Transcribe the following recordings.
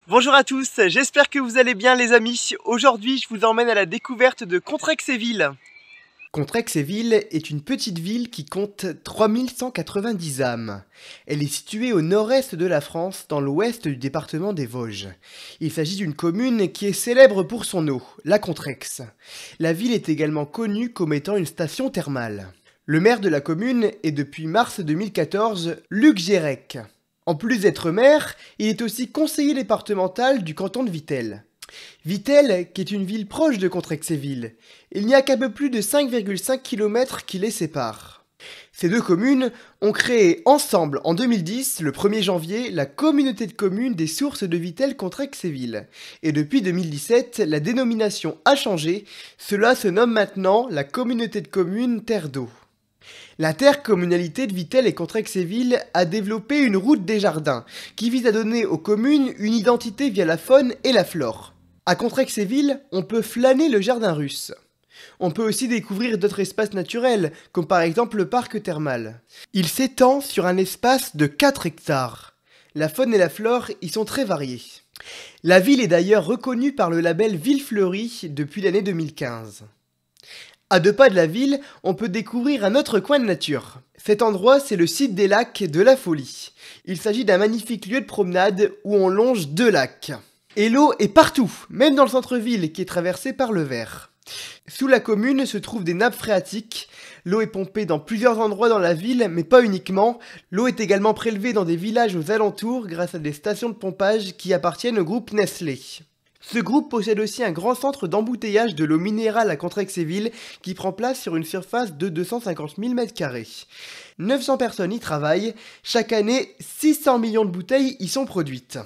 Bonjour à tous, j'espère que vous allez bien les amis. Aujourd'hui, je vous emmène à la découverte de Contrexéville. Contrexéville est une petite ville qui compte 3190 âmes. Elle est située au nord-est de la France, dans l'ouest du département des Vosges. Il s'agit d'une commune qui est célèbre pour son eau, la Contrex. La ville est également connue comme étant une station thermale. Le maire de la commune est depuis mars 2014 Luc Gérec. En plus d'être maire, il est aussi conseiller départemental du canton de Vittel. Vittel, qui est une ville proche de Contrexéville, il n'y a qu'un peu plus de 5,5 km qui les séparent. Ces deux communes ont créé ensemble en 2010, le 1er janvier, la communauté de communes des sources de Vittel-Contrexéville. Et depuis 2017, la dénomination a changé, cela se nomme maintenant la communauté de communes Terre d'eau. L'intercommunalité de Vittel et Contrexéville a développé une route des jardins qui vise à donner aux communes une identité via la faune et la flore. À Contrexéville, on peut flâner le jardin russe. On peut aussi découvrir d'autres espaces naturels, comme par exemple le parc thermal. Il s'étend sur un espace de 4 hectares. La faune et la flore y sont très variées. La ville est d'ailleurs reconnue par le label Ville Fleurie depuis l'année 2015. À 2 pas de la ville, on peut découvrir un autre coin de nature. Cet endroit, c'est le site des lacs de la Folie. Il s'agit d'un magnifique lieu de promenade où on longe 2 lacs. Et l'eau est partout, même dans le centre-ville qui est traversé par le Ver. Sous la commune se trouvent des nappes phréatiques. L'eau est pompée dans plusieurs endroits dans la ville, mais pas uniquement. L'eau est également prélevée dans des villages aux alentours grâce à des stations de pompage qui appartiennent au groupe Nestlé. Ce groupe possède aussi un grand centre d'embouteillage de l'eau minérale à Contrexéville qui prend place sur une surface de 250 000 m². 900 personnes y travaillent. Chaque année, 600 millions de bouteilles y sont produites.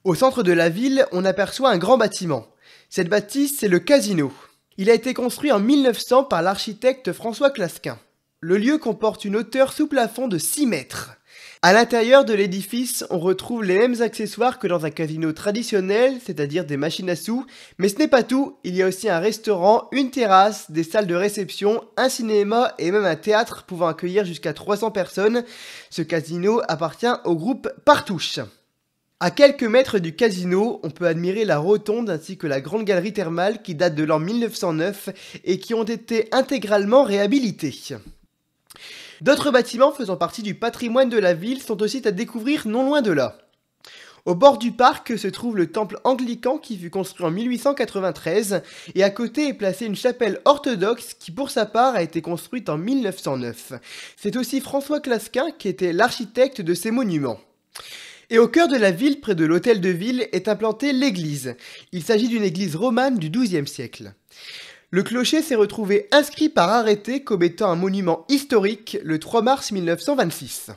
Au centre de la ville, on aperçoit un grand bâtiment. Cette bâtisse, c'est le casino. Il a été construit en 1900 par l'architecte François Clasquin. Le lieu comporte une hauteur sous plafond de 6 mètres. À l'intérieur de l'édifice, on retrouve les mêmes accessoires que dans un casino traditionnel, c'est-à-dire des machines à sous. Mais ce n'est pas tout, il y a aussi un restaurant, une terrasse, des salles de réception, un cinéma et même un théâtre pouvant accueillir jusqu'à 300 personnes. Ce casino appartient au groupe Partouche. À quelques mètres du casino, on peut admirer la rotonde ainsi que la grande galerie thermale qui date de l'an 1909 et qui ont été intégralement réhabilités. D'autres bâtiments faisant partie du patrimoine de la ville sont aussi à découvrir non loin de là. Au bord du parc se trouve le temple anglican qui fut construit en 1893 et à côté est placée une chapelle orthodoxe qui pour sa part a été construite en 1909. C'est aussi François Clasquin qui était l'architecte de ces monuments. Et au cœur de la ville, près de l'hôtel de ville, est implantée l'église. Il s'agit d'une église romane du XIIe siècle. Le clocher s'est retrouvé inscrit par arrêté comme étant un monument historique le 3 mars 1926.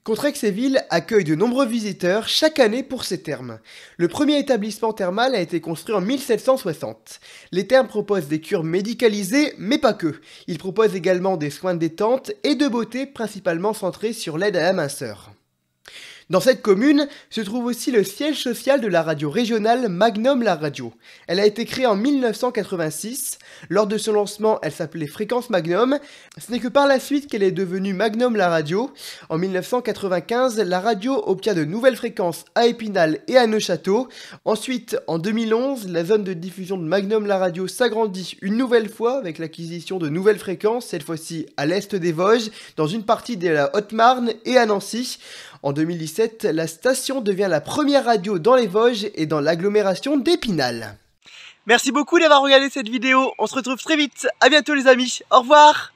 Contrexéville accueille de nombreux visiteurs chaque année pour ses thermes. Le premier établissement thermal a été construit en 1760. Les thermes proposent des cures médicalisées, mais pas que. Ils proposent également des soins de détente et de beauté principalement centrés sur l'aide à la minceur. Dans cette commune se trouve aussi le siège social de la radio régionale Magnum La Radio. Elle a été créée en 1986. Lors de son lancement, elle s'appelait Fréquence Magnum. Ce n'est que par la suite qu'elle est devenue Magnum La Radio. En 1995, la radio obtient de nouvelles fréquences à Épinal et à Neufchâteau. Ensuite, en 2011, la zone de diffusion de Magnum La Radio s'agrandit une nouvelle fois avec l'acquisition de nouvelles fréquences, cette fois-ci à l'est des Vosges, dans une partie de la Haute-Marne et à Nancy. En 2017, la station devient la première radio dans les Vosges et dans l'agglomération d'Épinal. Merci beaucoup d'avoir regardé cette vidéo, on se retrouve très vite, à bientôt les amis, au revoir.